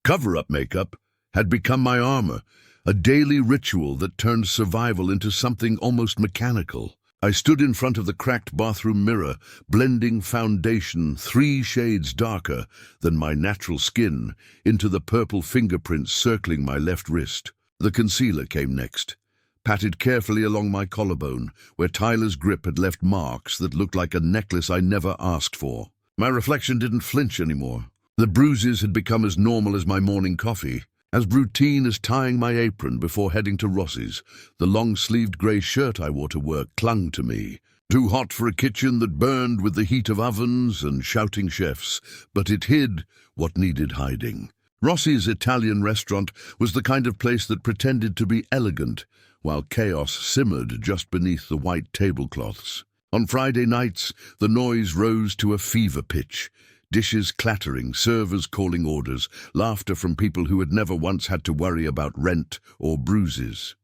Cover-up makeup had become my armor, a daily ritual that turned survival into something almost mechanical. I stood in front of the cracked bathroom mirror, blending foundation 3 shades darker than my natural skin into the purple fingerprints circling my left wrist. The concealer came next, patted carefully along my collarbone, where Tyler's grip had left marks that looked like a necklace I never asked for. My reflection didn't flinch anymore. The bruises had become as normal as my morning coffee, as routine as tying my apron before heading to Rossi's. The long-sleeved grey shirt I wore to work clung to me, too hot for a kitchen that burned with the heat of ovens and shouting chefs, but it hid what needed hiding. Rossi's Italian restaurant was the kind of place that pretended to be elegant, while chaos simmered just beneath the white tablecloths. On Friday nights, the noise rose to a fever pitch. Dishes clattering, servers calling orders, laughter from people who had never once had to worry about rent or bruises.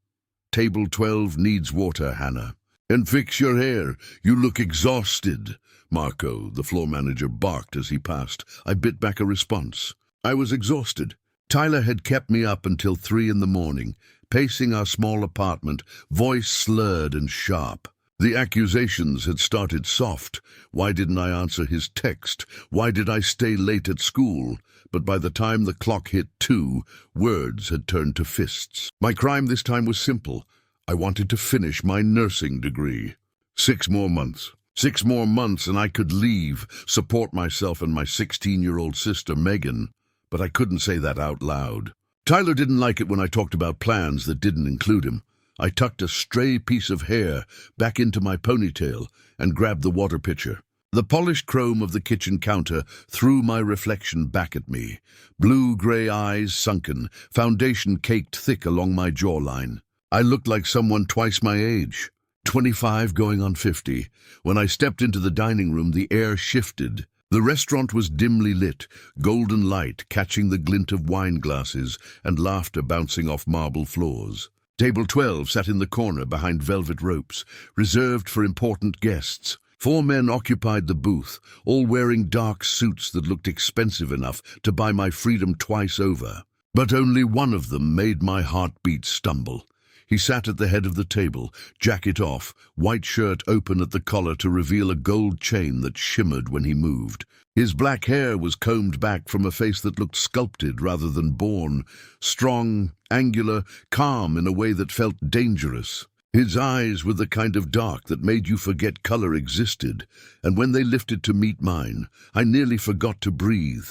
Table 12 needs water, Hannah. And fix your hair. You look exhausted. Marco, the floor manager, barked as he passed. I bit back a response. I was exhausted. Tyler had kept me up until 3 in the morning, pacing our small apartment, voice slurred and sharp. The accusations had started soft. Why didn't I answer his text? Why did I stay late at school? But by the time the clock hit 2, words had turned to fists. My crime this time was simple. I wanted to finish my nursing degree. 6 more months. 6 more months and I could leave, support myself and my 16-year-old sister, Megan. But I couldn't say that out loud. Tyler didn't like it when I talked about plans that didn't include him. I tucked a stray piece of hair back into my ponytail and grabbed the water pitcher. The polished chrome of the kitchen counter threw my reflection back at me. Blue-gray eyes sunken, foundation caked thick along my jawline. I looked like someone twice my age, 25 going on 50. When I stepped into the dining room, the air shifted. The restaurant was dimly lit, golden light catching the glint of wine glasses and laughter bouncing off marble floors. Table 12 sat in the corner behind velvet ropes, reserved for important guests. 4 men occupied the booth, all wearing dark suits that looked expensive enough to buy my freedom twice over. But only one of them made my heartbeat stumble. He sat at the head of the table, jacket off, white shirt open at the collar to reveal a gold chain that shimmered when he moved. His black hair was combed back from a face that looked sculpted rather than born, strong, angular, calm in a way that felt dangerous. His eyes were the kind of dark that made you forget color existed, and when they lifted to meet mine, I nearly forgot to breathe.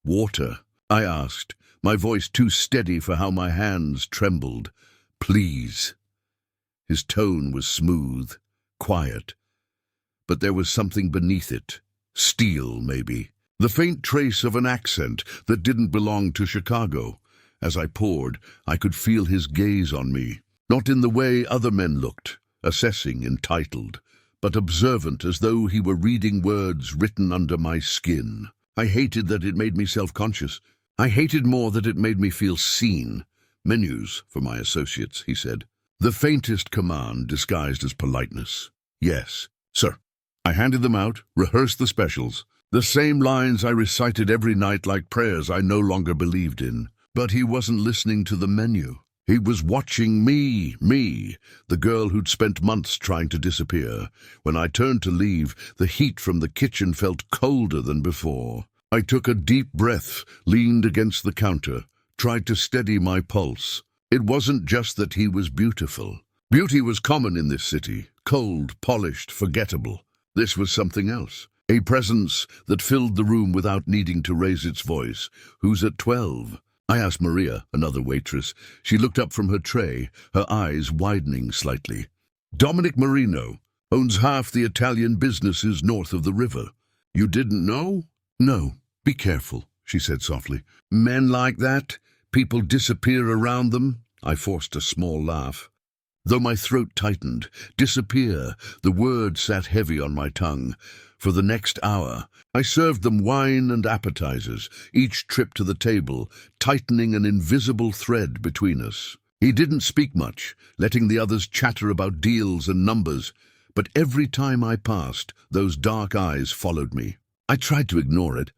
"Water?" I asked, my voice too steady for how my hands trembled. "Please." His tone was smooth, quiet, but there was something beneath it. Steel, maybe. The faint trace of an accent that didn't belong to Chicago. As I poured, I could feel his gaze on me, not in the way other men looked, assessing, entitled, but observant as though he were reading words written under my skin. I hated that it made me self-conscious. I hated more that it made me feel seen. "Menus for my associates," he said. The faintest command disguised as politeness. "Yes, sir." I handed them out, rehearsed the specials, the same lines I recited every night like prayers I no longer believed in. But he wasn't listening to the menu. He was watching me, the girl who'd spent months trying to disappear. When I turned to leave, the heat from the kitchen felt colder than before. I took a deep breath, leaned against the counter, tried to steady my pulse. It wasn't just that he was beautiful. Beauty was common in this city, cold, polished, forgettable. This was something else, a presence that filled the room without needing to raise its voice. "Who's at 12? I asked Maria, another waitress. She looked up from her tray, her eyes widening slightly. "Dominic Marino owns half the Italian businesses north of the river. You didn't know?" "No, be careful," she said softly. "Men like that? People disappear around them?" I forced a small laugh. Though my throat tightened, disappear, the word sat heavy on my tongue. For the next hour, I served them wine and appetizers, each trip to the table, tightening an invisible thread between us. He didn't speak much, letting the others chatter about deals and numbers, but every time I passed, those dark eyes followed me. I tried to ignore it,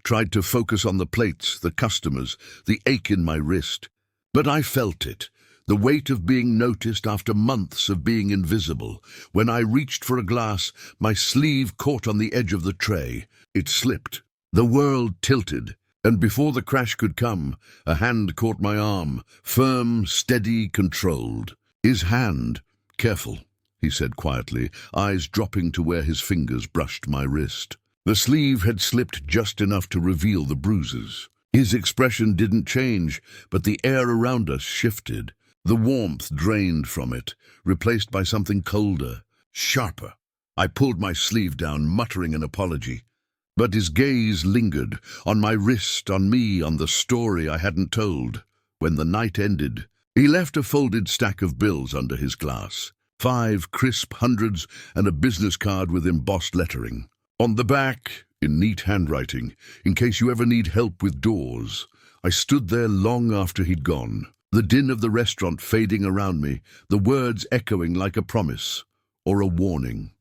tried to focus on the plates, the customers, the ache in my wrist. But I felt it, the weight of being noticed after months of being invisible. When I reached for a glass, my sleeve caught on the edge of the tray. It slipped. The world tilted, and before the crash could come, a hand caught my arm, firm, steady, controlled. His hand. "Careful," he said quietly, eyes dropping to where his fingers brushed my wrist. The sleeve had slipped just enough to reveal the bruises. His expression didn't change, but the air around us shifted. The warmth drained from it, replaced by something colder, sharper. I pulled my sleeve down, muttering an apology. But his gaze lingered, on my wrist, on me, on the story I hadn't told. When the night ended, he left a folded stack of bills under his glass. 5 crisp hundreds and a business card with embossed lettering. On the back, in neat handwriting, "In case you ever need help with doors." I stood there long after he'd gone, the din of the restaurant fading around me, the words echoing like a promise or a warning.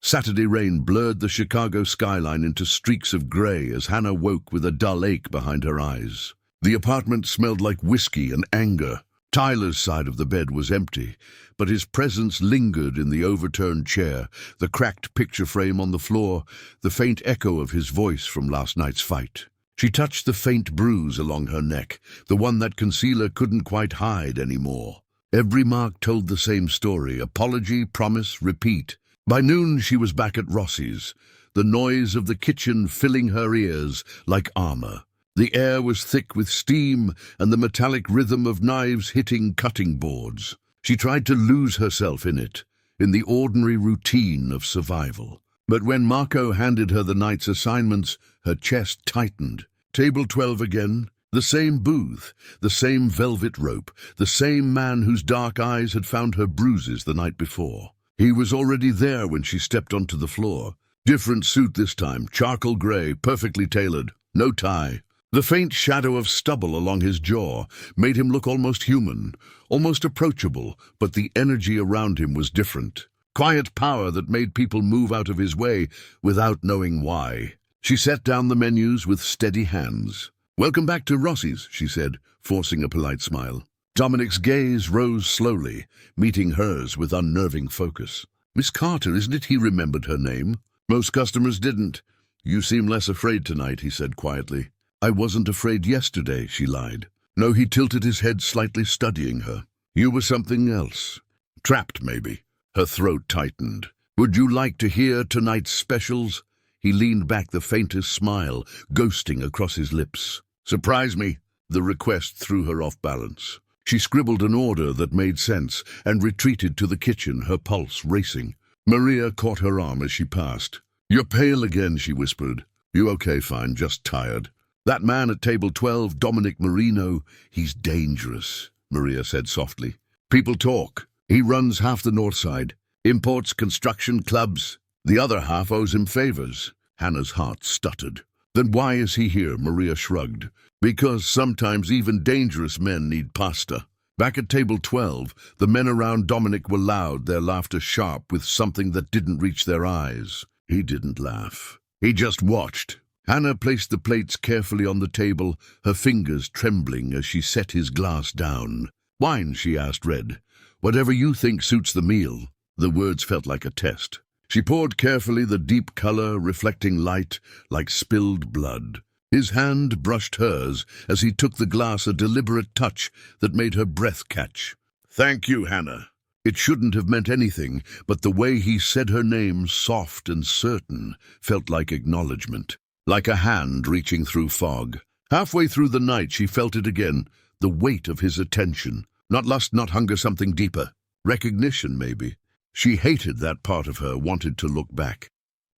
Saturday rain blurred the Chicago skyline into streaks of grey as Hannah woke with a dull ache behind her eyes. The apartment smelled like whiskey and anger. Tyler's side of the bed was empty, but his presence lingered in the overturned chair, the cracked picture frame on the floor, the faint echo of his voice from last night's fight. She touched the faint bruise along her neck, the one that concealer couldn't quite hide anymore. Every mark told the same story: apology, promise, repeat. By noon she was back at Rossi's, the noise of the kitchen filling her ears like armor. The air was thick with steam and the metallic rhythm of knives hitting cutting boards. She tried to lose herself in it, in the ordinary routine of survival. But when Marco handed her the night's assignments, her chest tightened. Table 12 again, the same booth, the same velvet rope, the same man whose dark eyes had found her bruises the night before. He was already there when she stepped onto the floor. Different suit this time, charcoal grey, perfectly tailored, no tie. The faint shadow of stubble along his jaw made him look almost human, almost approachable, but the energy around him was different. Quiet power that made people move out of his way without knowing why. She set down the menus with steady hands. "Welcome back to Rossi's," she said, forcing a polite smile. Dominic's gaze rose slowly, meeting hers with unnerving focus. "Miss Carter, isn't it?" He remembered her name. "Most customers didn't. You seem less afraid tonight," he said quietly. "I wasn't afraid yesterday," she lied. No, he tilted his head slightly, studying her. "You were something else. Trapped, maybe." Her throat tightened. "Would you like to hear tonight's specials?" He leaned back, the faintest smile ghosting across his lips. "Surprise me." The request threw her off balance. She scribbled an order that made sense and retreated to the kitchen, her pulse racing. Maria caught her arm as she passed. "You're pale again," she whispered. "You okay? Fine, just tired." "That man at table 12, Dominic Marino, he's dangerous," Maria said softly. "People talk. He runs half the north side. Imports, construction, clubs. The other half owes him favors." Hannah's heart stuttered. "Then why is he here?" Maria shrugged. "Because sometimes even dangerous men need pasta." Back at table 12, the men around Dominic were loud, their laughter sharp with something that didn't reach their eyes. He didn't laugh. He just watched. Hannah placed the plates carefully on the table, her fingers trembling as she set his glass down. "Wine?" she asked, red. "Whatever you think suits the meal." The words felt like a test. She poured carefully, the deep color reflecting light like spilled blood. His hand brushed hers as he took the glass, a deliberate touch that made her breath catch. "Thank you, Hannah." It shouldn't have meant anything, but the way he said her name, soft and certain, felt like acknowledgement. Like a hand reaching through fog. Halfway through the night she felt it again, the weight of his attention. Not lust, not hunger, something deeper. Recognition, maybe. She hated that part of her, wanted to look back.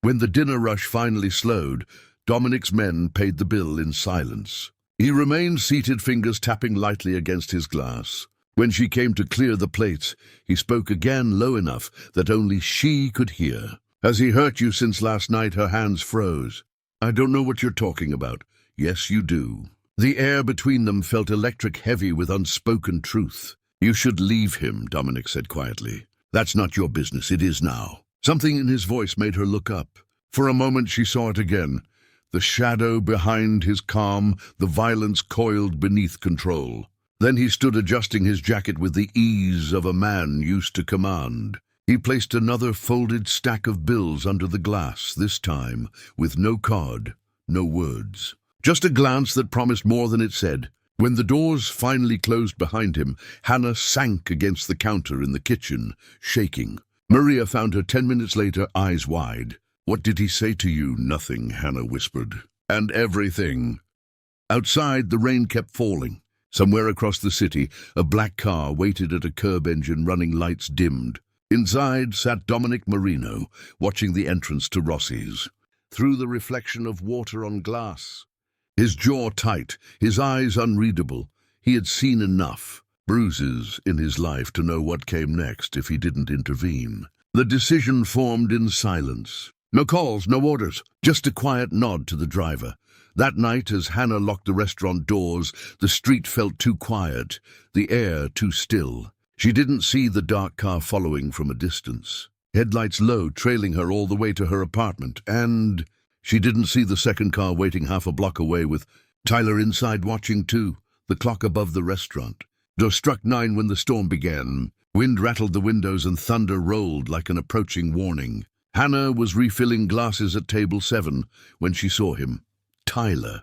When the dinner rush finally slowed, Dominic's men paid the bill in silence. He remained seated, fingers tapping lightly against his glass. When she came to clear the plates, he spoke again, low enough that only she could hear. "Has he hurt you since last night?" Her hands froze. "I don't know what you're talking about." "Yes, you do." The air between them felt electric, heavy with unspoken truth. "You should leave him," Dominic said quietly. "That's not your business. It is now." Something in his voice made her look up. For a moment she saw it again. The shadow behind his calm, the violence coiled beneath control. Then he stood adjusting his jacket with the ease of a man used to command. He placed another folded stack of bills under the glass, this time with no card, no words. Just a glance that promised more than it said. When the doors finally closed behind him, Hannah sank against the counter in the kitchen, shaking. Maria found her 10 minutes later, eyes wide. "What did he say to you?" "Nothing," Hannah whispered. "And everything." Outside, the rain kept falling. Somewhere across the city, a black car waited at a curb engine, running lights dimmed. Inside sat Dominic Marino, watching the entrance to Rossi's. Through the reflection of water on glass, his jaw tight, his eyes unreadable, he had seen enough bruises in his life to know what came next if he didn't intervene. The decision formed in silence. No calls, no orders, just a quiet nod to the driver. That night, as Hannah locked the restaurant doors, the street felt too quiet, the air too still. She didn't see the dark car following from a distance, headlights low, trailing her all the way to her apartment, and she didn't see the second car waiting half a block away with Tyler inside watching too, the clock above the restaurant. Door struck 9 when the storm began. Wind rattled the windows and thunder rolled like an approaching warning. Hannah was refilling glasses at table 7 when she saw him. Tyler,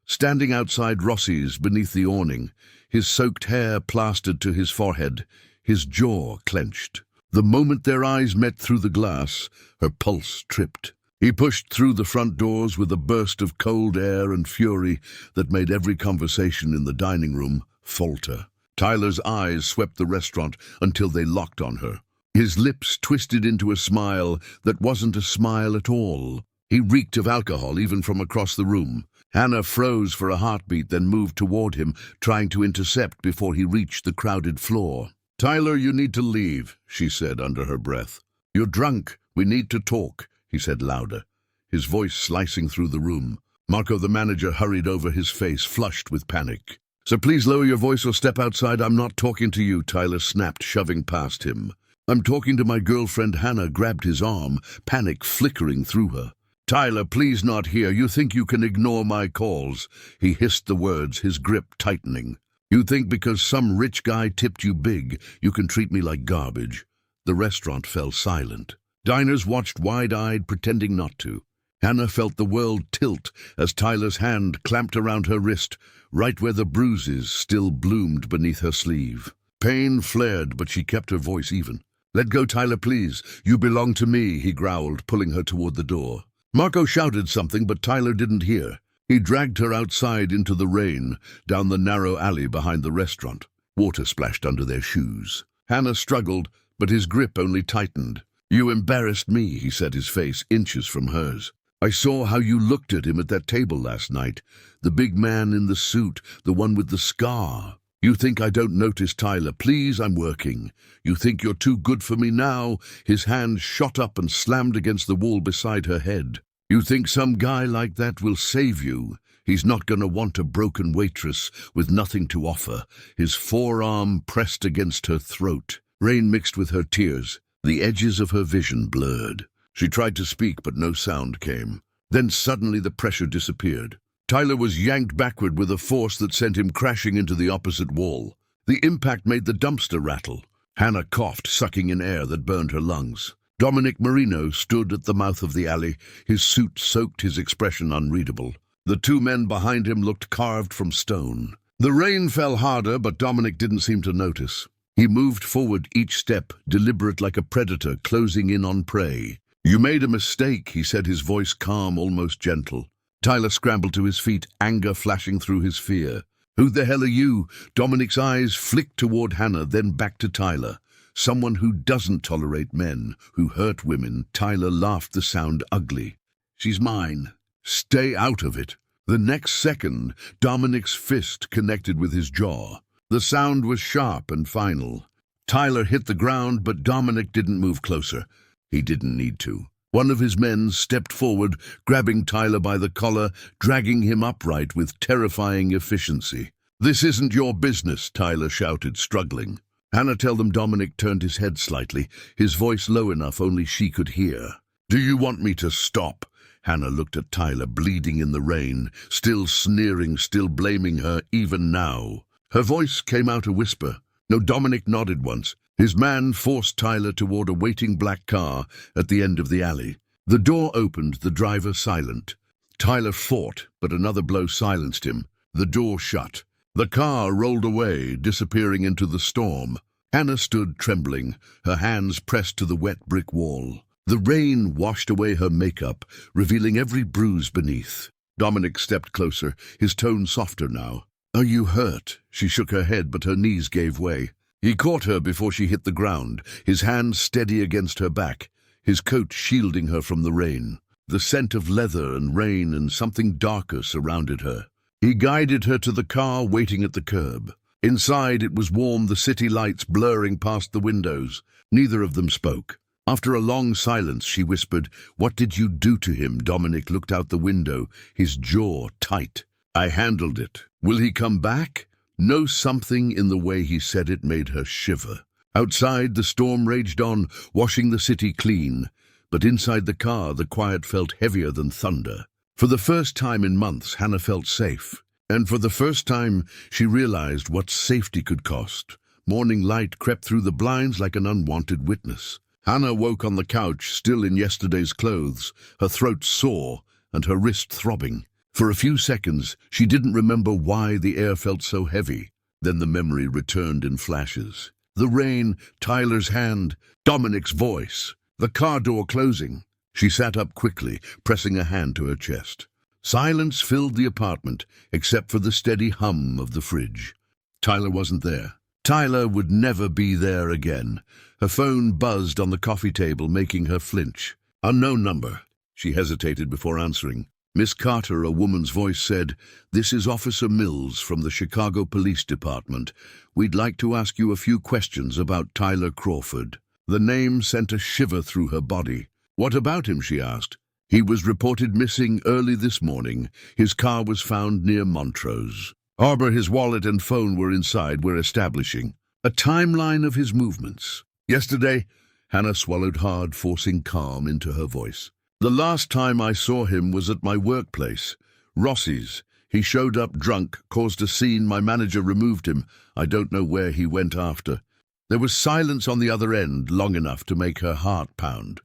standing outside Rossi's beneath the awning, his soaked hair plastered to his forehead, his jaw clenched. The moment their eyes met through the glass, her pulse tripped. He pushed through the front doors with a burst of cold air and fury that made every conversation in the dining room falter. Tyler's eyes swept the restaurant until they locked on her. His lips twisted into a smile that wasn't a smile at all. He reeked of alcohol even from across the room. Hannah froze for a heartbeat, then moved toward him, trying to intercept before he reached the crowded floor. "Tyler, you need to leave," she said under her breath. "You're drunk. We need to talk," he said louder, his voice slicing through the room. Marco, the manager, hurried over, his face flushed with panic. "So please lower your voice or step outside. I'm not talking to you," Tyler snapped, shoving past him. "I'm talking to my girlfriend." Hannah grabbed his arm, panic flickering through her. "Tyler, please, not here. You think you can ignore my calls?" He hissed the words, his grip tightening. "You think because some rich guy tipped you big, you can treat me like garbage?" The restaurant fell silent. Diners watched wide-eyed, pretending not to. Hannah felt the world tilt as Tyler's hand clamped around her wrist, right where the bruises still bloomed beneath her sleeve. Pain flared, but she kept her voice even. "Let go, Tyler, please. You belong to me," he growled, pulling her toward the door. Marco shouted something, but Tyler didn't hear. He dragged her outside into the rain, down the narrow alley behind the restaurant. Water splashed under their shoes. Hannah struggled, but his grip only tightened. "You embarrassed me," he said, his face inches from hers. "I saw how you looked at him at that table last night. The big man in the suit, the one with the scar. You think I don't notice, Tyler? Please, I'm working. You think you're too good for me now?" His hand shot up and slammed against the wall beside her head. "You think some guy like that will save you? He's not going to want a broken waitress with nothing to offer." His forearm pressed against her throat. Rain mixed with her tears. The edges of her vision blurred. She tried to speak, but no sound came. Then suddenly the pressure disappeared. Tyler was yanked backward with a force that sent him crashing into the opposite wall. The impact made the dumpster rattle. Hannah coughed, sucking in air that burned her lungs. Dominic Marino stood at the mouth of the alley, his suit soaked, his expression unreadable. The 2 men behind him looked carved from stone. The rain fell harder, but Dominic didn't seem to notice. He moved forward each step, deliberate like a predator closing in on prey. "You made a mistake," he said, his voice calm, almost gentle. Tyler scrambled to his feet, anger flashing through his fear. "Who the hell are you?" Dominic's eyes flicked toward Hannah, then back to Tyler. "Someone who doesn't tolerate men, who hurt women." Tyler laughed, the sound ugly. "She's mine. Stay out of it." The next second, Dominic's fist connected with his jaw. The sound was sharp and final. Tyler hit the ground, but Dominic didn't move closer. He didn't need to. One of his men stepped forward, grabbing Tyler by the collar, dragging him upright with terrifying efficiency. "This isn't your business," Tyler shouted, struggling. "Hannah, tell them." Dominic turned his head slightly, his voice low enough only she could hear. "Do you want me to stop?" Hannah looked at Tyler, bleeding in the rain, still sneering, still blaming her, even now. Her voice came out a whisper. No, Dominic nodded once. His man forced Tyler toward a waiting black car at the end of the alley. The door opened, the driver silent. Tyler fought, but another blow silenced him. The door shut. The car rolled away, disappearing into the storm. Hannah stood trembling, her hands pressed to the wet brick wall. The rain washed away her makeup, revealing every bruise beneath. Dominic stepped closer, his tone softer now. "Are you hurt?" She shook her head, but her knees gave way. He caught her before she hit the ground, his hands steady against her back, his coat shielding her from the rain. The scent of leather and rain and something darker surrounded her. He guided her to the car waiting at the curb. Inside it was warm, the city lights blurring past the windows. Neither of them spoke. After a long silence, she whispered, "What did you do to him?" Dominic looked out the window, his jaw tight. "I handled it. Will he come back?" No, something in the way he said it made her shiver. Outside, the storm raged on, washing the city clean. But inside the car, the quiet felt heavier than thunder. For the first time in months, Hannah felt safe. And for the first time, she realized what safety could cost. Morning light crept through the blinds like an unwanted witness. Hannah woke on the couch, still in yesterday's clothes, her throat sore and her wrist throbbing. For a few seconds, she didn't remember why the air felt so heavy. Then the memory returned in flashes. The rain, Tyler's hand, Dominic's voice, the car door closing. She sat up quickly, pressing a hand to her chest. Silence filled the apartment, except for the steady hum of the fridge. Tyler wasn't there. Tyler would never be there again. Her phone buzzed on the coffee table, making her flinch. Unknown number. She hesitated before answering. Miss Carter, a woman's voice said, "This is Officer Mills from the Chicago Police Department. We'd like to ask you a few questions about Tyler Crawford." The name sent a shiver through her body. "What about him?" she asked. "He was reported missing early this morning. His car was found near Montrose. Arbor, his wallet and phone were inside. We're establishing a timeline of his movements." "Yesterday," Hannah swallowed hard, forcing calm into her voice. "The last time I saw him was at my workplace, Rossi's. He showed up drunk, caused a scene. My manager removed him. I don't know where he went after." There was silence on the other end, long enough to make her heart pound.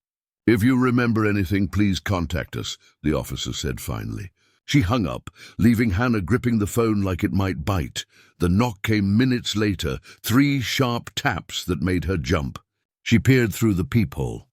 "If you remember anything, please contact us," the officer said finally. She hung up, leaving Hannah gripping the phone like it might bite. The knock came minutes later, 3 sharp taps that made her jump. She peered through the peephole.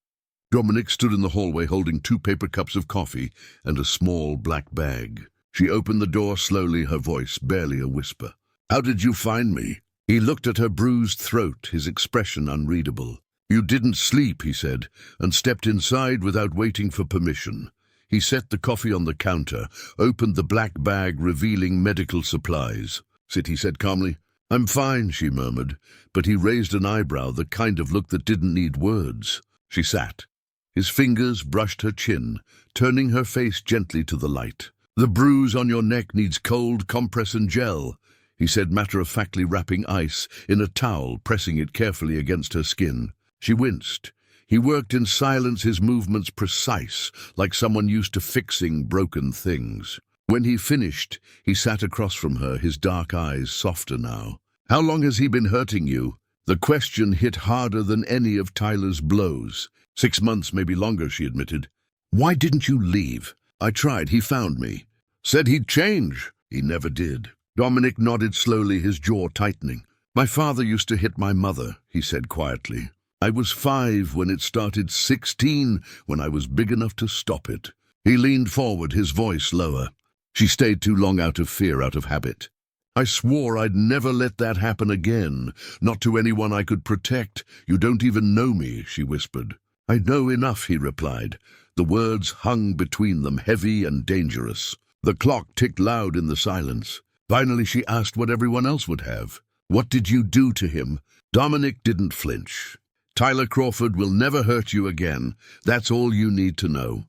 Dominic stood in the hallway holding 2 paper cups of coffee and a small black bag. She opened the door slowly, her voice barely a whisper. "How did you find me?" He looked at her bruised throat, his expression unreadable. "You didn't sleep," he said, and stepped inside without waiting for permission. He set the coffee on the counter, opened the black bag revealing medical supplies. "Sit," he said calmly. "I'm fine," she murmured, but he raised an eyebrow, the kind of look that didn't need words. She sat. His fingers brushed her chin, turning her face gently to the light. "The bruise on your neck needs cold compress and gel," he said, matter-of-factly wrapping ice in a towel, pressing it carefully against her skin. She winced. He worked in silence, his movements precise, like someone used to fixing broken things. When he finished, he sat across from her, his dark eyes softer now. "How long has he been hurting you?" The question hit harder than any of Tyler's blows. 6 months, maybe longer," she admitted. "Why didn't you leave?" "I tried. He found me. Said he'd change." "He never did." Dominic nodded slowly, his jaw tightening. "My father used to hit my mother," he said quietly. "I was 5 when it started, 16 when I was big enough to stop it." He leaned forward, his voice lower. "She stayed too long out of fear, out of habit. I swore I'd never let that happen again, not to anyone I could protect. You don't even know me," she whispered. "I know enough," he replied. The words hung between them, heavy and dangerous. The clock ticked loud in the silence. Finally she asked what everyone else would have. "What did you do to him?" Dominic didn't flinch. "Tyler Crawford will never hurt you again. That's all you need to know."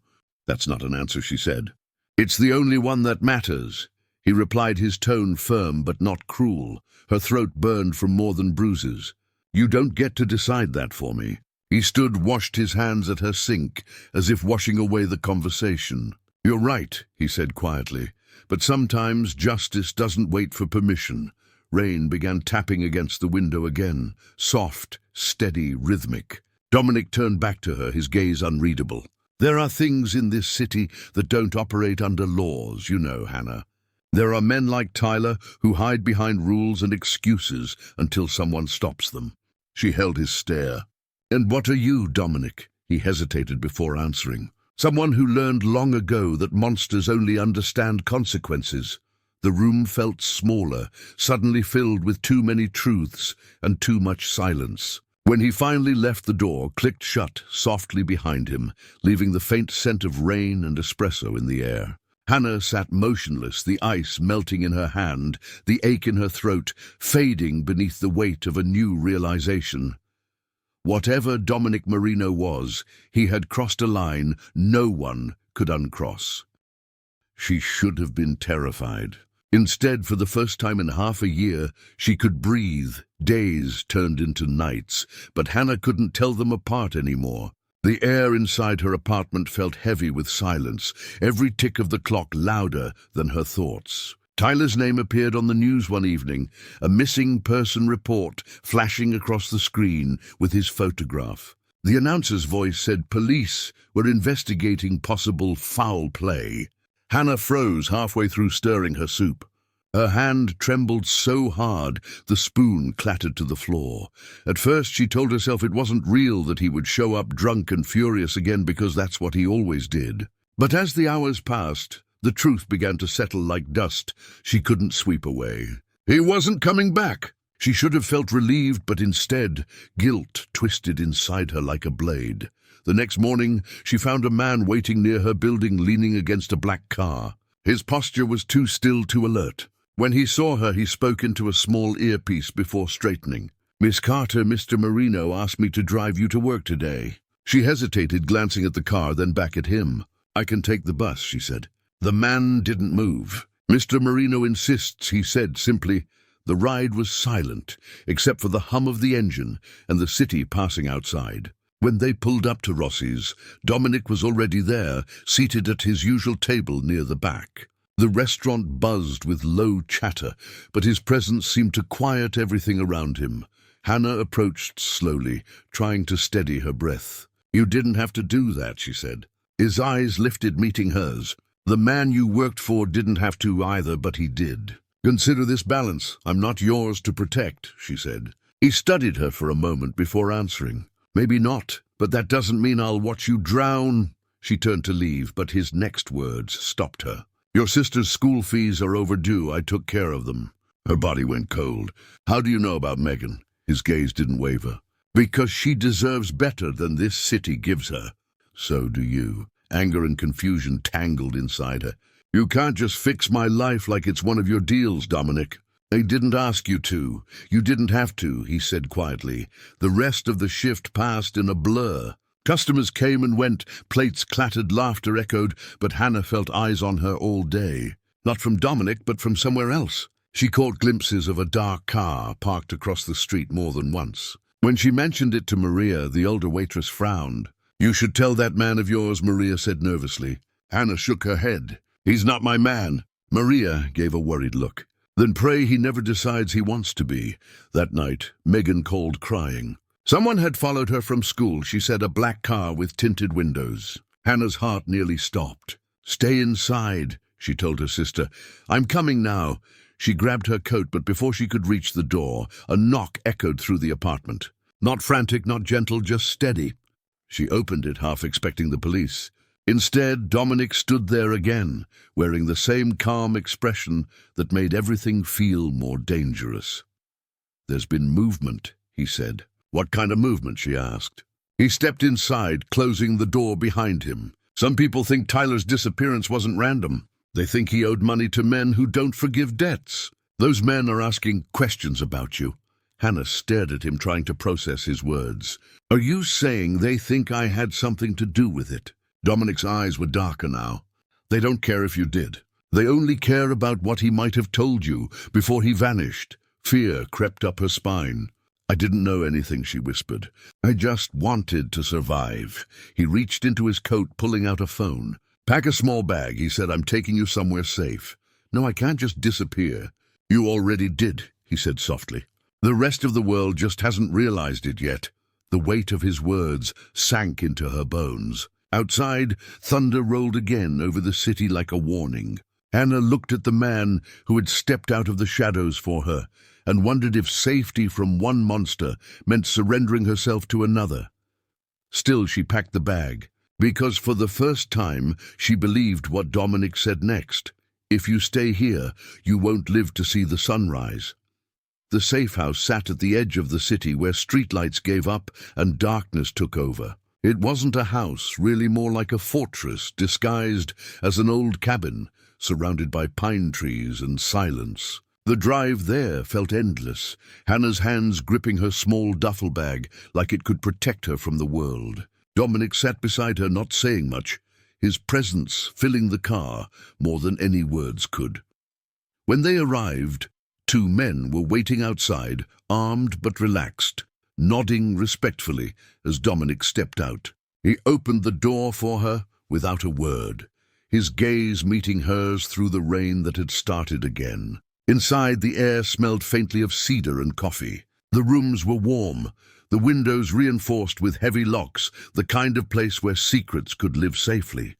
"That's not an answer," she said. "It's the only one that matters." He replied, his tone firm but not cruel. Her throat burned from more than bruises. "You don't get to decide that for me." He stood, washed his hands at her sink, as if washing away the conversation. "You're right," he said quietly, "but sometimes justice doesn't wait for permission." Rain began tapping against the window again, soft, steady, rhythmic. Dominic turned back to her, his gaze unreadable. "There are things in this city that don't operate under laws, you know, Hannah. There are men like Tyler who hide behind rules and excuses until someone stops them." She held his stare. "And what are you, Dominic?" He hesitated before answering. "Someone who learned long ago that monsters only understand consequences." The room felt smaller, suddenly filled with too many truths and too much silence. When he finally left, the door clicked shut softly behind him, leaving the faint scent of rain and espresso in the air. Hannah sat motionless, the ice melting in her hand, the ache in her throat, fading beneath the weight of a new realization. Whatever Dominic Marino was, he had crossed a line no one could uncross. She should have been terrified. Instead, for the first time in half a year, she could breathe. Days turned into nights, but Hannah couldn't tell them apart anymore. The air inside her apartment felt heavy with silence, every tick of the clock louder than her thoughts. Tyler's name appeared on the news one evening, a missing person report flashing across the screen with his photograph. The announcer's voice said police were investigating possible foul play. Hannah froze halfway through stirring her soup. Her hand trembled so hard the spoon clattered to the floor. At first she told herself it wasn't real, that he would show up drunk and furious again because that's what he always did. But as the hours passed, the truth began to settle like dust she couldn't sweep away. He wasn't coming back. She should have felt relieved, but instead, guilt twisted inside her like a blade. The next morning, she found a man waiting near her building, leaning against a black car. His posture was too still to alert. When he saw her, he spoke into a small earpiece before straightening. "Miss Carter, Mr. Marino asked me to drive you to work today." She hesitated, glancing at the car, then back at him. "I can take the bus," she said. The man didn't move. "Mr. Marino insists," he said simply. The ride was silent, except for the hum of the engine and the city passing outside. When they pulled up to Rossi's, Dominic was already there, seated at his usual table near the back. The restaurant buzzed with low chatter, but his presence seemed to quiet everything around him. Hannah approached slowly, trying to steady her breath. "You didn't have to do that," she said. His eyes lifted, meeting hers. "The man you worked for didn't have to either, but he did." "Consider this balance. I'm not yours to protect," she said. He studied her for a moment before answering. "Maybe not, but that doesn't mean I'll watch you drown." She turned to leave, but his next words stopped her. "Your sister's school fees are overdue. I took care of them." Her body went cold. "How do you know about Megan?" His gaze didn't waver. "Because she deserves better than this city gives her." "So do you." Anger and confusion tangled inside her. "You can't just fix my life like it's one of your deals, Dominic." "I didn't ask you to. You didn't have to," he said quietly. The rest of the shift passed in a blur. Customers came and went, plates clattered, laughter echoed, but Hannah felt eyes on her all day. Not from Dominic, but from somewhere else. She caught glimpses of a dark car parked across the street more than once. When she mentioned it to Maria, the older waitress frowned. "You should tell that man of yours," Maria said nervously. Hannah shook her head. "He's not my man." Maria gave a worried look. "Then pray he never decides he wants to be." That night, Megan called crying. Someone had followed her from school, she said, a black car with tinted windows. Hannah's heart nearly stopped. "Stay inside," she told her sister. "I'm coming now." She grabbed her coat, but before she could reach the door, a knock echoed through the apartment. Not frantic, not gentle, just steady. She opened it, half expecting the police. Instead, Dominic stood there again, wearing the same calm expression that made everything feel more dangerous. "There's been movement," he said. "What kind of movement?" she asked. He stepped inside, closing the door behind him. "Some people think Tyler's disappearance wasn't random. They think he owed money to men who don't forgive debts. Those men are asking questions about you." Hannah stared at him, trying to process his words. "Are you saying they think I had something to do with it?" Dominic's eyes were darker now. "They don't care if you did. They only care about what he might have told you before he vanished." Fear crept up her spine. "I didn't know anything," she whispered. "I just wanted to survive." He reached into his coat, pulling out a phone. Pack a small bag, he said. I'm taking you somewhere safe. No, I can't just disappear. You already did, he said softly. The rest of the world just hasn't realized it yet. The weight of his words sank into her bones. Outside, thunder rolled again over the city like a warning. Hannah looked at the man who had stepped out of the shadows for her and wondered if safety from one monster meant surrendering herself to another. Still, she packed the bag, because for the first time she believed what Dominic said next. If you stay here, you won't live to see the sunrise. The safe house sat at the edge of the city where streetlights gave up and darkness took over. It wasn't a house, really more like a fortress disguised as an old cabin, surrounded by pine trees and silence. The drive there felt endless, Hannah's hands gripping her small duffel bag like it could protect her from the world. Dominic sat beside her, not saying much, his presence filling the car more than any words could. When they arrived, 2 men were waiting outside, armed but relaxed, nodding respectfully as Dominic stepped out. He opened the door for her without a word, his gaze meeting hers through the rain that had started again. Inside, the air smelled faintly of cedar and coffee. The rooms were warm, the windows reinforced with heavy locks, the kind of place where secrets could live safely.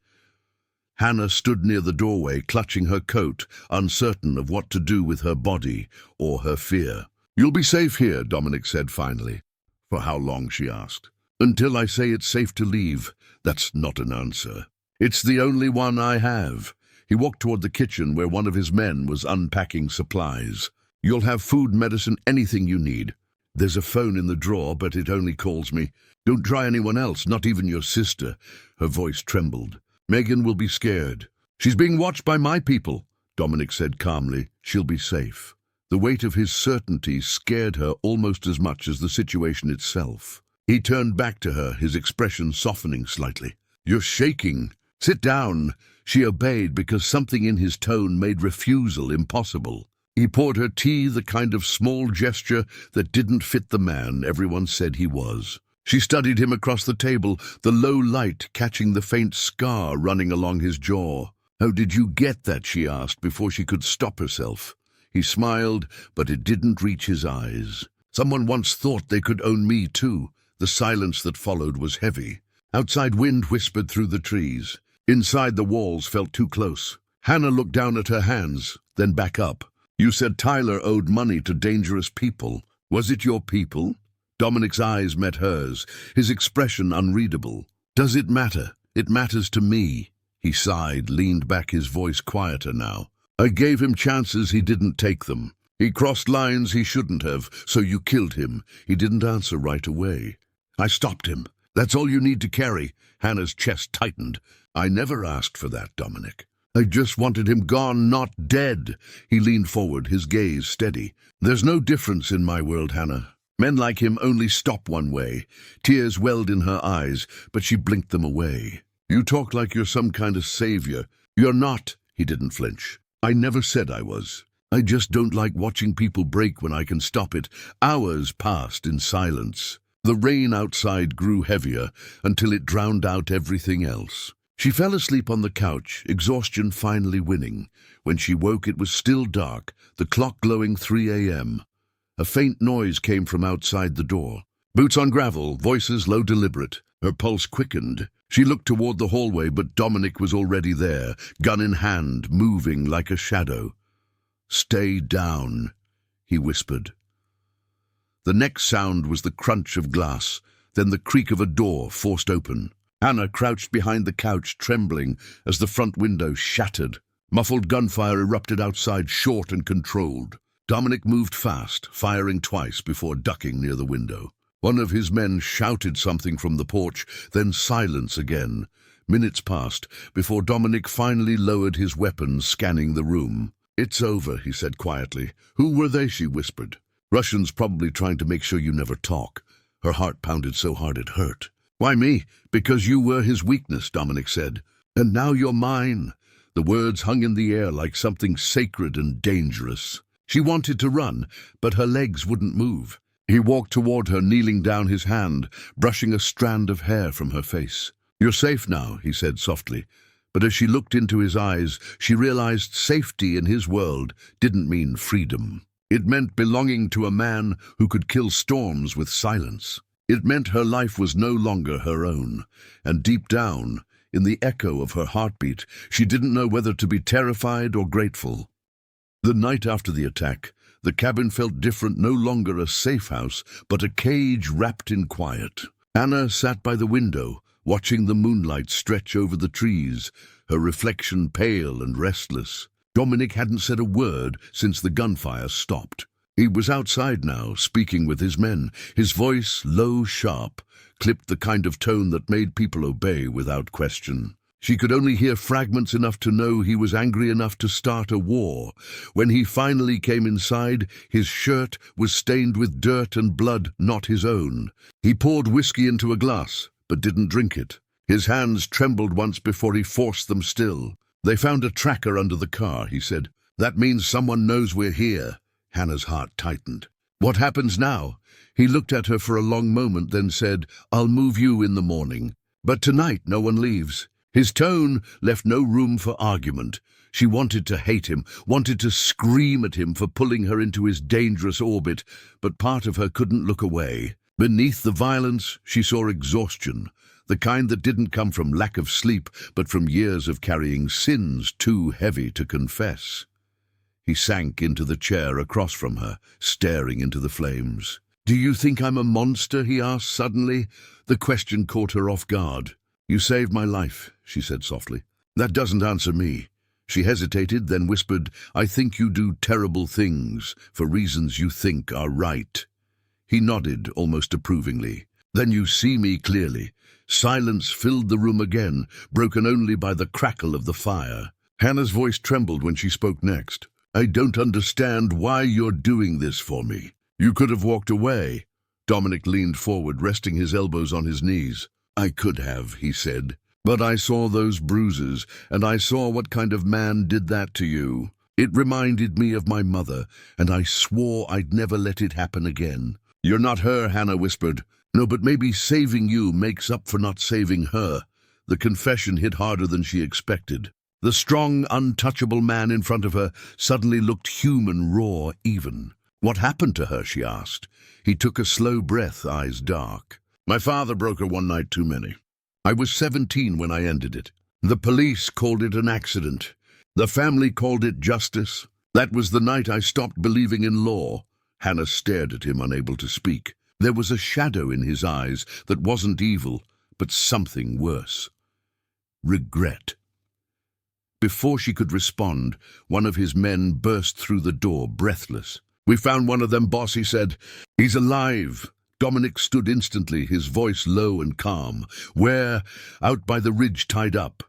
Hannah stood near the doorway, clutching her coat, uncertain of what to do with her body or her fear. "You'll be safe here," Dominic said finally. "For how long?" she asked. "Until I say it's safe to leave." "That's not an answer." "It's the only one I have." He walked toward the kitchen where one of his men was unpacking supplies. "You'll have food, medicine, anything you need. There's a phone in the drawer, but it only calls me. Don't try anyone else, not even your sister." Her voice trembled. "Megan will be scared." "She's being watched by my people," Dominic said calmly. "She'll be safe." The weight of his certainty scared her almost as much as the situation itself. He turned back to her, his expression softening slightly. "You're shaking. Sit down." She obeyed because something in his tone made refusal impossible. He poured her tea, the kind of small gesture that didn't fit the man everyone said he was. She studied him across the table, the low light catching the faint scar running along his jaw. "How did you get that?" she asked before she could stop herself. He smiled, but it didn't reach his eyes. "Someone once thought they could own me too." The silence that followed was heavy. Outside, wind whispered through the trees. Inside, the walls felt too close. Hannah looked down at her hands, then back up. "You said Tyler owed money to dangerous people. Was it your people?" Dominic's eyes met hers, his expression unreadable. "Does it matter? It matters to me." He sighed, leaned back, his voice quieter now. "I gave him chances, he didn't take them. He crossed lines he shouldn't have, so you killed him. He didn't answer right away. I stopped him. That's all you need to carry." Hannah's chest tightened. "I never asked for that, Dominic. I just wanted him gone, not dead." He leaned forward, his gaze steady. "There's no difference in my world, Hannah. Men like him only stop one way." Tears welled in her eyes, but she blinked them away. "You talk like you're some kind of savior." "You're not." He didn't flinch. "I never said I was. I just don't like watching people break when I can stop it." Hours passed in silence. The rain outside grew heavier until it drowned out everything else. She fell asleep on the couch, exhaustion finally winning. When she woke, it was still dark, the clock glowing 3 a.m. A faint noise came from outside the door. Boots on gravel, voices low, deliberate. Her pulse quickened. She looked toward the hallway, but Dominic was already there, gun in hand, moving like a shadow. "Stay down," he whispered. The next sound was the crunch of glass, then the creak of a door forced open. Hannah crouched behind the couch, trembling as the front window shattered. Muffled gunfire erupted outside, short and controlled. Dominic moved fast, firing twice before ducking near the window. One of his men shouted something from the porch, then silence again. Minutes passed before Dominic finally lowered his weapon, scanning the room. "It's over," he said quietly. "Who were they?" she whispered. "Russians, probably trying to make sure you never talk." Her heart pounded so hard it hurt. "Why me?" "Because you were his weakness," Dominic said. "And now you're mine." The words hung in the air like something sacred and dangerous. She wanted to run, but her legs wouldn't move. He walked toward her, kneeling down, his hand brushing a strand of hair from her face. "You're safe now," he said softly, But as she looked into his eyes, she realized safety in his world didn't mean freedom. It meant belonging to a man who could kill storms with silence. It meant her life was no longer her own, and deep down, in the echo of her heartbeat, she didn't know whether to be terrified or grateful. The night after the attack, the cabin felt different, no longer a safe house, but a cage wrapped in quiet. Anna sat by the window, watching the moonlight stretch over the trees, her reflection pale and restless. Dominic hadn't said a word since the gunfire stopped. He was outside now, speaking with his men. His voice, low, sharp, clipped the kind of tone that made people obey without question. She could only hear fragments enough to know he was angry enough to start a war. When he finally came inside, his shirt was stained with dirt and blood not his own. He poured whiskey into a glass, but didn't drink it. His hands trembled once before he forced them still. "They found a tracker under the car," he said. "That means someone knows we're here." Hannah's heart tightened. "What happens now?" He looked at her for a long moment, then said, "I'll move you in the morning. But tonight no one leaves." His tone left no room for argument. She wanted to hate him, wanted to scream at him for pulling her into his dangerous orbit, but part of her couldn't look away. Beneath the violence, she saw exhaustion, the kind that didn't come from lack of sleep, but from years of carrying sins too heavy to confess. He sank into the chair across from her, staring into the flames. "Do you think I'm a monster?" he asked suddenly. The question caught her off guard. "You saved my life," she said softly. "That doesn't answer me." She hesitated, then whispered, "I think you do terrible things for reasons you think are right." He nodded, almost approvingly. "Then you see me clearly." Silence filled the room again, broken only by the crackle of the fire. Hannah's voice trembled when she spoke next. "I don't understand why you're doing this for me. You could have walked away." Dominic leaned forward, resting his elbows on his knees. "I could have," he said. "But I saw those bruises, and I saw what kind of man did that to you. It reminded me of my mother, and I swore I'd never let it happen again." "You're not her," Hannah whispered. "No, but maybe saving you makes up for not saving her." The confession hit harder than she expected. The strong, untouchable man in front of her suddenly looked human, raw, even. "What happened to her?" she asked. He took a slow breath, eyes dark. "My father broke her one night too many. I was 17 when I ended it. The police called it an accident. The family called it justice. That was the night I stopped believing in law." Hannah stared at him, unable to speak. There was a shadow in his eyes that wasn't evil, but something worse. Regret. Before she could respond, one of his men burst through the door, breathless. "We found one of them, boss," he said. "He's alive." Dominic stood instantly, his voice low and calm. "Where?" "Out by the ridge, tied up."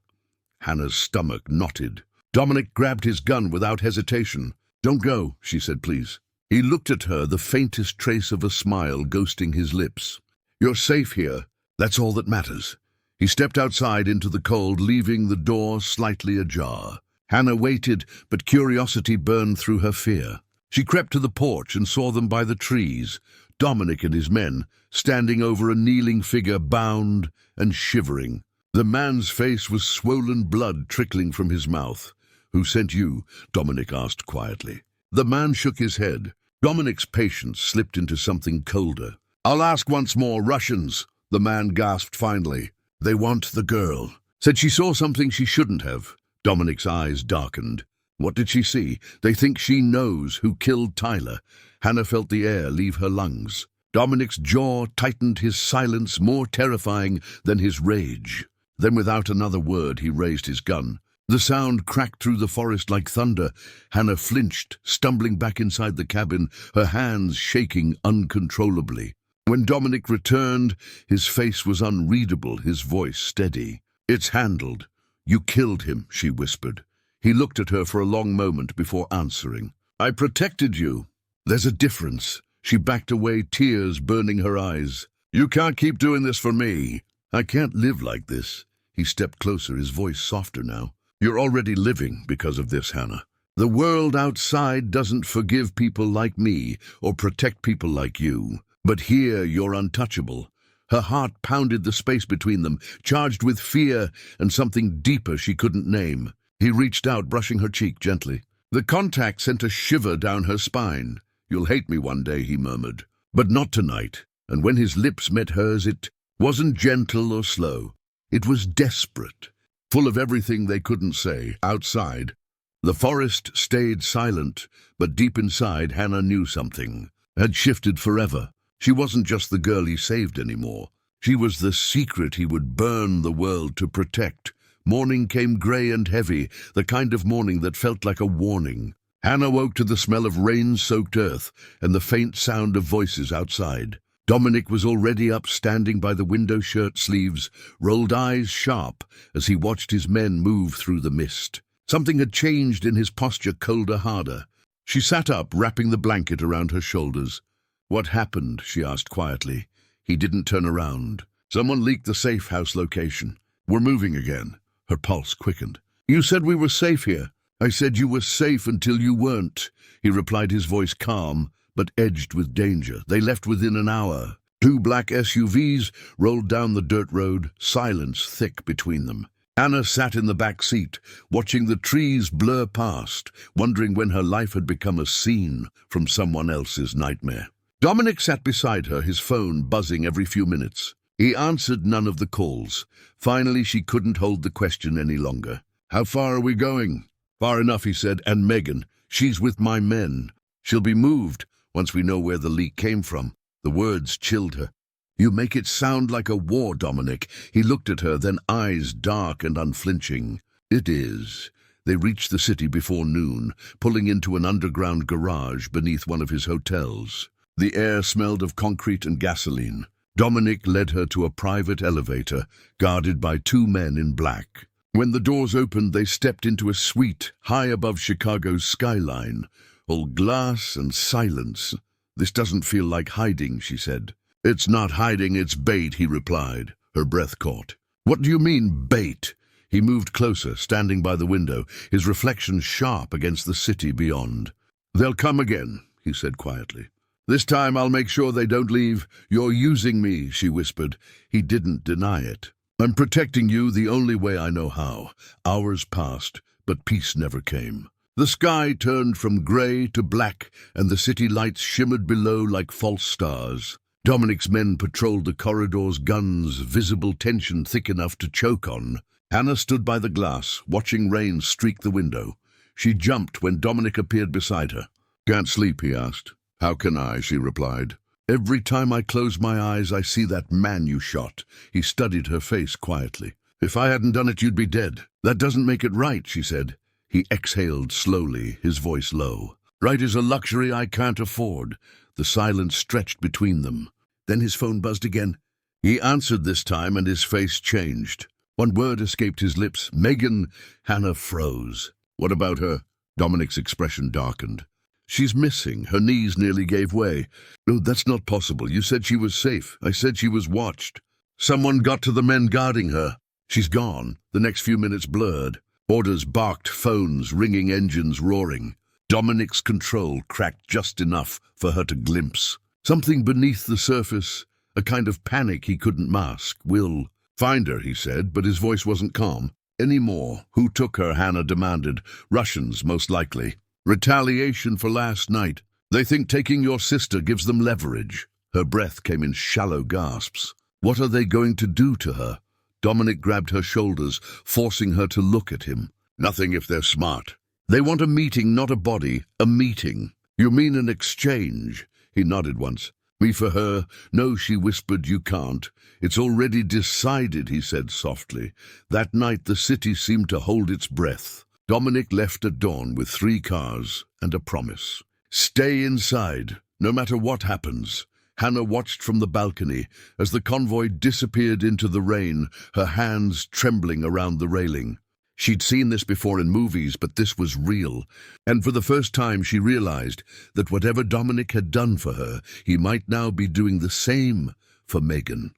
Hannah's stomach knotted. Dominic grabbed his gun without hesitation. "Don't go," she said, "please." He looked at her, the faintest trace of a smile ghosting his lips. "You're safe here. That's all that matters." He stepped outside into the cold, leaving the door slightly ajar. Hannah waited, but curiosity burned through her fear. She crept to the porch and saw them by the trees, Dominic and his men, standing over a kneeling figure, bound and shivering. The man's face was swollen, blood trickling from his mouth. "Who sent you?" Dominic asked quietly. The man shook his head. Dominic's patience slipped into something colder. "I'll ask once more. Russians," the man gasped finally. "They want the girl." Said she saw something she shouldn't have. Dominic's eyes darkened. What did she see? "They think she knows who killed Tyler." Hannah felt the air leave her lungs. Dominic's jaw tightened, his silence more terrifying than his rage. Then without another word he raised his gun. The sound cracked through the forest like thunder. Hannah flinched, stumbling back inside the cabin, her hands shaking uncontrollably. When Dominic returned, his face was unreadable, his voice steady. "It's handled. You killed him," she whispered. He looked at her for a long moment before answering. "I protected you." "There's a difference." She backed away, tears burning her eyes. "You can't keep doing this for me." "I can't live like this." He stepped closer, his voice softer now. "You're already living because of this, Hannah. The world outside doesn't forgive people like me or protect people like you. But here you're untouchable." Her heart pounded the space between them, charged with fear and something deeper she couldn't name. He reached out, brushing her cheek gently. The contact sent a shiver down her spine. "You'll hate me one day," he murmured. "But not tonight." And when his lips met hers, it wasn't gentle or slow. It was desperate, full of everything they couldn't say. Outside, the forest stayed silent, but deep inside, Hannah knew something had shifted forever. She wasn't just the girl he saved anymore. She was the secret he would burn the world to protect. Morning came grey and heavy, the kind of morning that felt like a warning. Hannah woke to the smell of rain-soaked earth and the faint sound of voices outside. Dominic was already up, standing by the window, shirt sleeves, rolled eyes sharp as he watched his men move through the mist. Something had changed in his posture, colder, harder. She sat up, wrapping the blanket around her shoulders. "What happened?" she asked quietly. He didn't turn around. "Someone leaked the safe house location. We're moving again." Her pulse quickened. "You said we were safe here." "I said you were safe until you weren't," he replied, his voice calm, but edged with danger. They left within an hour. 2 black SUVs rolled down the dirt road, silence thick between them. Hannah sat in the back seat, watching the trees blur past, wondering when her life had become a scene from someone else's nightmare. Dominic sat beside her, his phone buzzing every few minutes. He answered none of the calls. Finally, she couldn't hold the question any longer. "How far are we going?" "Far enough," he said. "And Megan, she's with my men. She'll be moved once we know where the leak came from." The words chilled her. "You make it sound like a war, Dominic." He looked at her, then eyes dark and unflinching. "It is." They reached the city before noon, pulling into an underground garage beneath one of his hotels. The air smelled of concrete and gasoline. Dominic led her to a private elevator, guarded by 2 men in black. When the doors opened, they stepped into a suite high above Chicago's skyline, all glass and silence. "This doesn't feel like hiding," she said. "It's not hiding, it's bait," he replied. Her breath caught. "What do you mean, bait?" He moved closer, standing by the window, his reflection sharp against the city beyond. "They'll come again," he said quietly. "This time I'll make sure they don't leave. You're using me," she whispered. He didn't deny it. "I'm protecting you the only way I know how." Hours passed, but peace never came. The sky turned from grey to black, and the city lights shimmered below like false stars. Dominic's men patrolled the corridors, guns, visible tension thick enough to choke on. Hannah stood by the glass, watching rain streak the window. She jumped when Dominic appeared beside her. "Can't sleep?" he asked. "How can I?" she replied. "Every time I close my eyes, I see that man you shot." He studied her face quietly. "If I hadn't done it, you'd be dead." "That doesn't make it right," she said. He exhaled slowly, his voice low. "Right is a luxury I can't afford." The silence stretched between them. Then his phone buzzed again. He answered this time, and his face changed. One word escaped his lips. "Megan." Hannah froze. "What about her?" Dominic's expression darkened. "She's missing." Her knees nearly gave way. "No, that's not possible. You said she was safe." "I said she was watched. Someone got to the men guarding her." "She's gone." The next few minutes blurred. Orders barked, phones ringing, engines roaring. Dominic's control cracked just enough for her to glimpse something beneath the surface, a kind of panic he couldn't mask. "We'll find her," he said, but his voice wasn't calm anymore. "Who took her?" Hannah demanded. "Russians, most likely. Retaliation for last night. They think taking your sister gives them leverage." Her breath came in shallow gasps. "What are they going to do to her?" Dominic grabbed her shoulders, forcing her to look at him. "Nothing if they're smart. They want a meeting, not a body. A meeting." "You mean an exchange?" He nodded once. "Me for her?" "No," she whispered. "You can't. It's already decided," he said softly. That night the city seemed to hold its breath. Dominic left at dawn with 3 cars and a promise. "Stay inside, no matter what happens." Hannah watched from the balcony as the convoy disappeared into the rain, her hands trembling around the railing. She'd seen this before in movies, but this was real. And for the first time she realized that whatever Dominic had done for her, he might now be doing the same for Megan.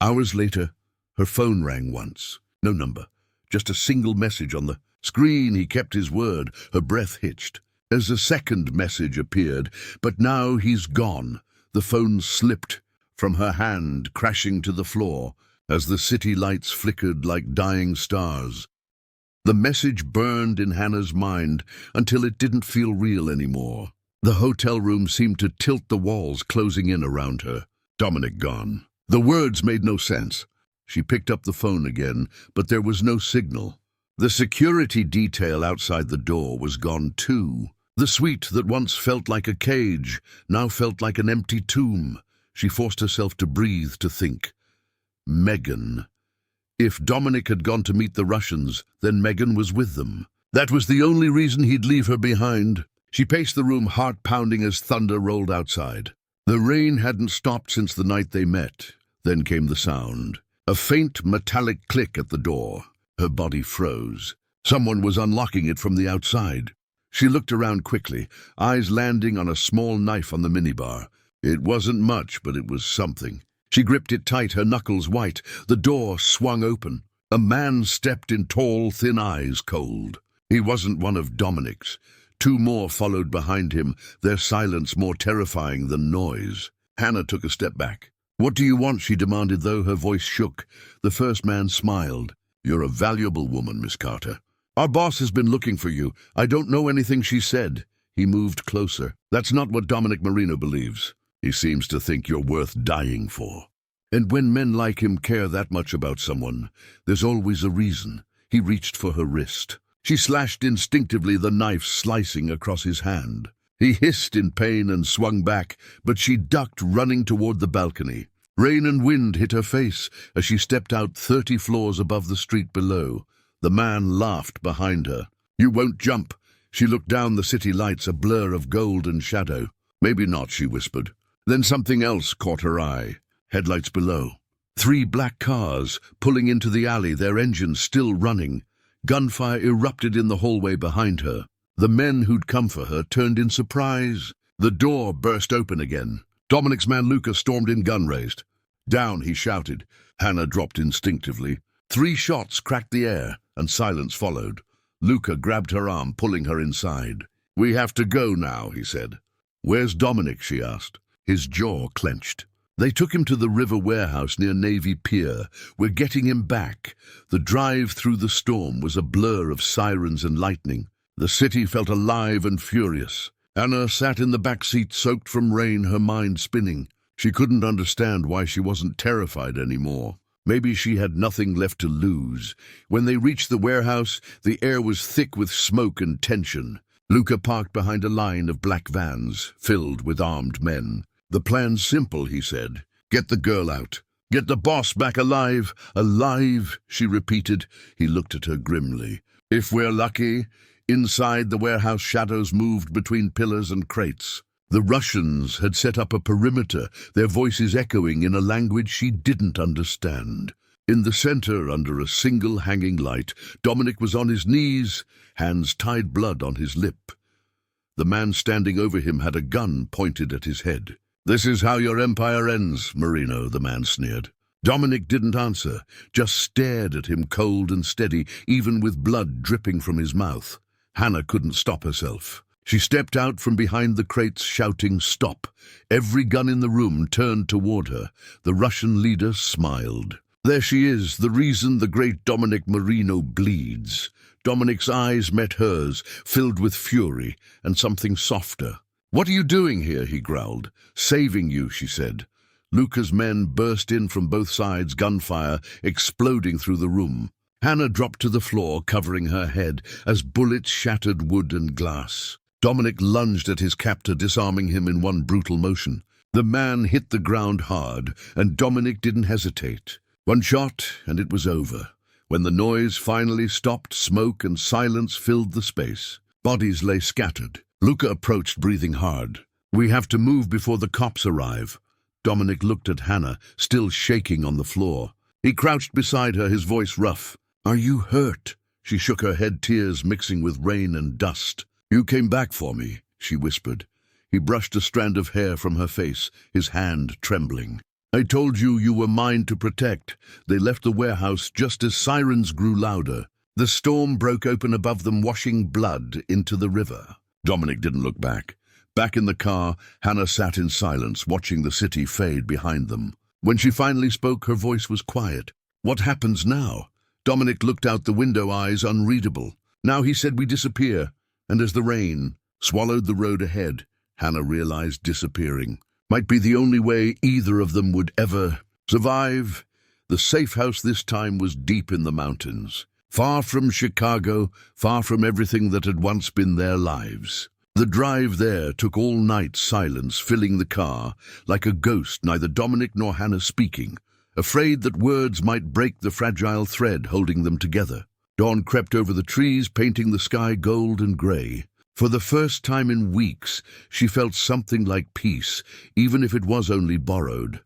Hours later, her phone rang once. No number, just a single message on the screen. He kept his word. Her breath hitched as a second message appeared, but now he's gone. The phone slipped from her hand crashing to the floor as the city lights flickered like dying stars. The message burned in Hannah's mind until it didn't feel real anymore. The hotel room seemed to tilt, the walls closing in around her. Dominic gone. The words made no sense. She picked up the phone again, but there was no signal. The security detail outside the door was gone too. The suite that once felt like a cage now felt like an empty tomb. She forced herself to breathe, to think. Megan. If Dominic had gone to meet the Russians, then Megan was with them. That was the only reason he'd leave her behind. She paced the room, heart pounding as thunder rolled outside. The rain hadn't stopped since the night they met. Then came the sound. A faint metallic click at the door. Her body froze. Someone was unlocking it from the outside. She looked around quickly, eyes landing on a small knife on the minibar. It wasn't much, but it was something. She gripped it tight, her knuckles white. The door swung open. A man stepped in, tall, thin eyes cold. He wasn't one of Dominic's. Two more followed behind him, their silence more terrifying than noise. Hannah took a step back. "What do you want?" she demanded, though her voice shook. The first man smiled. "You're a valuable woman, Miss Carter. Our boss has been looking for you. I don't know anything," she said. He moved closer. "That's not what Dominic Marino believes. He seems to think you're worth dying for. And when men like him care that much about someone, there's always a reason." He reached for her wrist. She slashed instinctively, the knife slicing across his hand. He hissed in pain and swung back, but she ducked, running toward the balcony. Rain and wind hit her face as she stepped out 30 floors above the street below. The man laughed behind her. "You won't jump." She looked down, the city lights, a blur of gold and shadow. "Maybe not," she whispered. Then something else caught her eye. Headlights below. 3 black cars pulling into the alley, their engines still running. Gunfire erupted in the hallway behind her. The men who'd come for her turned in surprise. The door burst open again. Dominic's man Luca stormed in, gun raised. "Down," he shouted. Hannah dropped instinctively. 3 shots cracked the air, and silence followed. Luca grabbed her arm, pulling her inside. "We have to go now," he said. "Where's Dominic?" she asked. His jaw clenched. "They took him to the river warehouse near Navy Pier. We're getting him back." The drive through the storm was a blur of sirens and lightning. The city felt alive and furious. Anna sat in the back seat, soaked from rain, her mind spinning. She couldn't understand why she wasn't terrified anymore. Maybe she had nothing left to lose. When they reached the warehouse, the air was thick with smoke and tension. Luca parked behind a line of black vans, filled with armed men. "The plan's simple," he said. "Get the girl out. Get the boss back alive." "Alive," she repeated. He looked at her grimly. "If we're lucky." Inside, the warehouse shadows moved between pillars and crates. The Russians had set up a perimeter, their voices echoing in a language she didn't understand. In the center, under a single hanging light, Dominic was on his knees, hands tied, blood on his lip. The man standing over him had a gun pointed at his head. "This is how your empire ends, Marino," the man sneered. Dominic didn't answer, just stared at him, cold and steady, even with blood dripping from his mouth. Hannah couldn't stop herself. She stepped out from behind the crates, shouting, "Stop!" Every gun in the room turned toward her. The Russian leader smiled. "There she is, the reason the great Dominic Marino bleeds." Dominic's eyes met hers, filled with fury and something softer. "What are you doing here?" he growled. "Saving you," she said. Luca's men burst in from both sides, gunfire exploding through the room. Hannah dropped to the floor, covering her head, as bullets shattered wood and glass. Dominic lunged at his captor, disarming him in one brutal motion. The man hit the ground hard, and Dominic didn't hesitate. One shot, and it was over. When the noise finally stopped, smoke and silence filled the space. Bodies lay scattered. Luca approached, breathing hard. "We have to move before the cops arrive." Dominic looked at Hannah, still shaking on the floor. He crouched beside her, his voice rough. "Are you hurt?" She shook her head, tears mixing with rain and dust. "You came back for me," she whispered. He brushed a strand of hair from her face, his hand trembling. "I told you you were mine to protect." They left the warehouse just as sirens grew louder. The storm broke open above them, washing blood into the river. Dominic didn't look back. Back in the car, Hannah sat in silence, watching the city fade behind them. When she finally spoke, her voice was quiet. "What happens now?" Dominic looked out the window, eyes unreadable. "Now," he said, "we disappear." And as the rain swallowed the road ahead, Hannah realized disappearing might be the only way either of them would ever survive. The safe house this time was deep in the mountains, far from Chicago, far from everything that had once been their lives. The drive there took all night, silence filling the car, like a ghost, neither Dominic nor Hannah speaking, afraid that words might break the fragile thread holding them together. Dawn crept over the trees, painting the sky gold and gray. For the first time in weeks, she felt something like peace, even if it was only borrowed.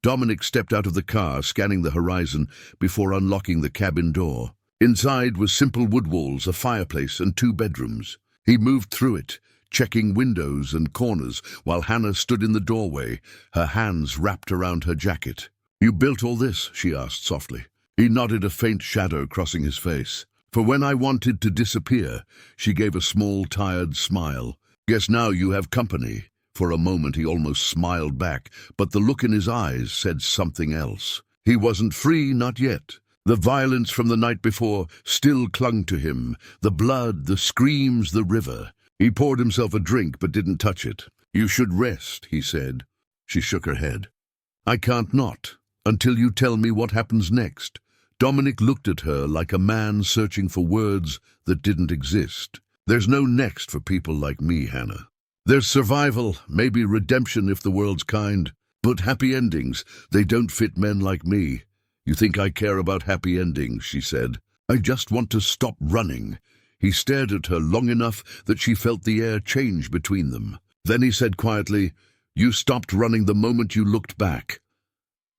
Dominic stepped out of the car, scanning the horizon before unlocking the cabin door. Inside was simple wood walls, a fireplace, and 2 bedrooms. He moved through it, checking windows and corners, while Hannah stood in the doorway, her hands wrapped around her jacket. "You built all this?" she asked softly. He nodded, a faint shadow crossing his face. "For when I wanted to disappear," she gave a small, tired smile. "Guess now you have company." For a moment he almost smiled back, but the look in his eyes said something else. He wasn't free, not yet. The violence from the night before still clung to him, the blood, the screams, the river. He poured himself a drink but didn't touch it. "You should rest," he said. She shook her head. "I can't not, until you tell me what happens next." Dominic looked at her like a man searching for words that didn't exist. "There's no next for people like me, Hannah. There's survival, maybe redemption if the world's kind, but happy endings, they don't fit men like me." "You think I care about happy endings," she said. "I just want to stop running." He stared at her long enough that she felt the air change between them. Then he said quietly, "You stopped running the moment you looked back."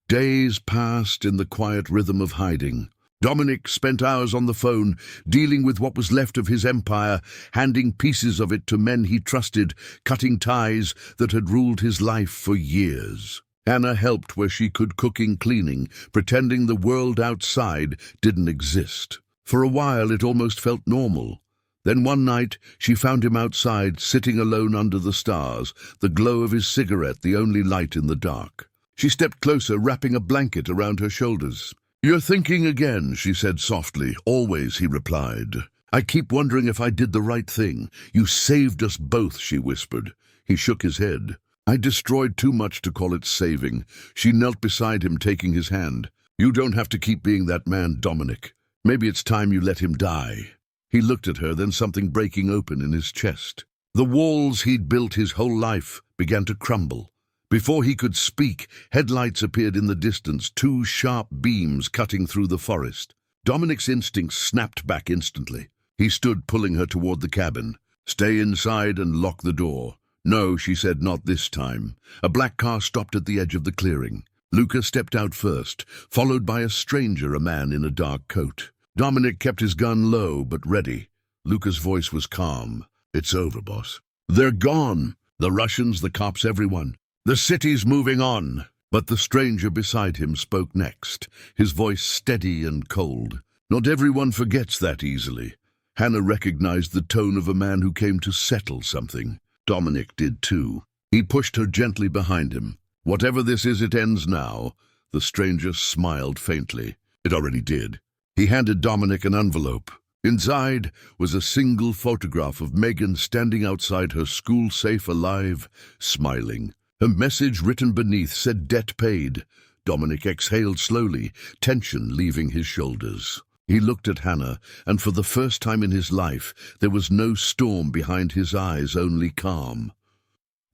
Days passed in the quiet rhythm of hiding. Dominic spent hours on the phone, dealing with what was left of his empire, handing pieces of it to men he trusted, cutting ties that had ruled his life for years. Hannah helped where she could, cooking, cleaning, pretending the world outside didn't exist. For a while it almost felt normal. Then one night she found him outside, sitting alone under the stars, the glow of his cigarette the only light in the dark. She stepped closer, wrapping a blanket around her shoulders. "You're thinking again," she said softly. "Always," he replied. "I keep wondering if I did the right thing." "You saved us both," she whispered. He shook his head. "I destroyed too much to call it saving." She knelt beside him, taking his hand. "You don't have to keep being that man, Dominic. Maybe it's time you let him die." He looked at her, then something breaking open in his chest. The walls he'd built his whole life began to crumble. Before he could speak, headlights appeared in the distance, 2 sharp beams cutting through the forest. Dominic's instincts snapped back instantly. He stood, pulling her toward the cabin. "Stay inside and lock the door." "No," she said, "not this time." A black car stopped at the edge of the clearing. Luca stepped out first, followed by a stranger, a man in a dark coat. Dominic kept his gun low but ready. Luca's voice was calm. "It's over, boss. They're gone. The Russians, the cops, everyone. The city's moving on." But the stranger beside him spoke next, his voice steady and cold. "Not everyone forgets that easily." Hannah recognized the tone of a man who came to settle something. Dominic did too. He pushed her gently behind him. "Whatever this is, it ends now." The stranger smiled faintly. It already did. He handed Dominic an envelope. Inside was a single photograph of Megan standing outside her school safe, alive, smiling. A message written beneath said "Debt paid." Dominic exhaled slowly, tension leaving his shoulders. He looked at Hannah, and for the first time in his life, there was no storm behind his eyes, only calm.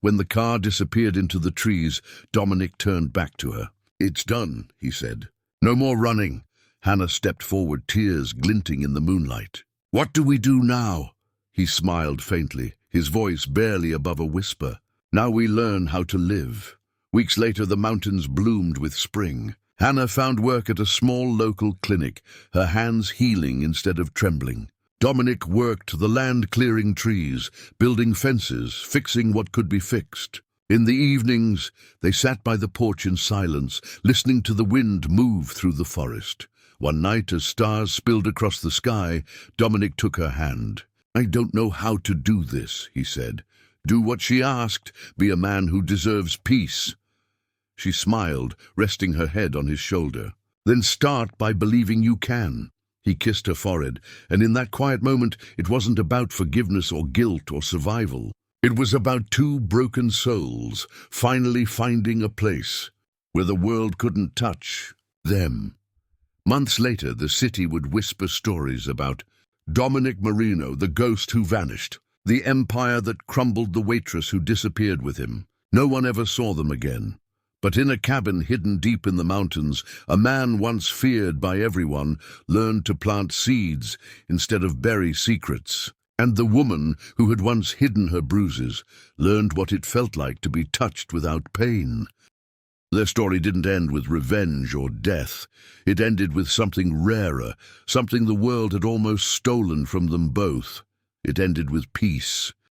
When the car disappeared into the trees, Dominic turned back to her. "It's done," he said. "No more running." Hannah stepped forward, tears glinting in the moonlight. "What do we do now?" He smiled faintly, his voice barely above a whisper. "Now we learn how to live." Weeks later, the mountains bloomed with spring. Hannah found work at a small local clinic, her hands healing instead of trembling. Dominic worked the land, clearing trees, building fences, fixing what could be fixed. In the evenings, they sat by the porch in silence, listening to the wind move through the forest. One night, as stars spilled across the sky, Dominic took her hand. "I don't know how to do this," he said. Do what she asked, be a man who deserves peace. She smiled, resting her head on his shoulder. Then start by believing you can. He kissed her forehead, and in that quiet moment, it wasn't about forgiveness or guilt or survival. It was about two broken souls finally finding a place where the world couldn't touch them. Months later, the city would whisper stories about Dominic Marino, the ghost who vanished, the empire that crumbled, the waitress who disappeared with him. No one ever saw them again. But in a cabin hidden deep in the mountains, a man once feared by everyone learned to plant seeds instead of bury secrets. And the woman who had once hidden her bruises learned what it felt like to be touched without pain. Their story didn't end with revenge or death. It ended with something rarer, something the world had almost stolen from them both. It ended with peace.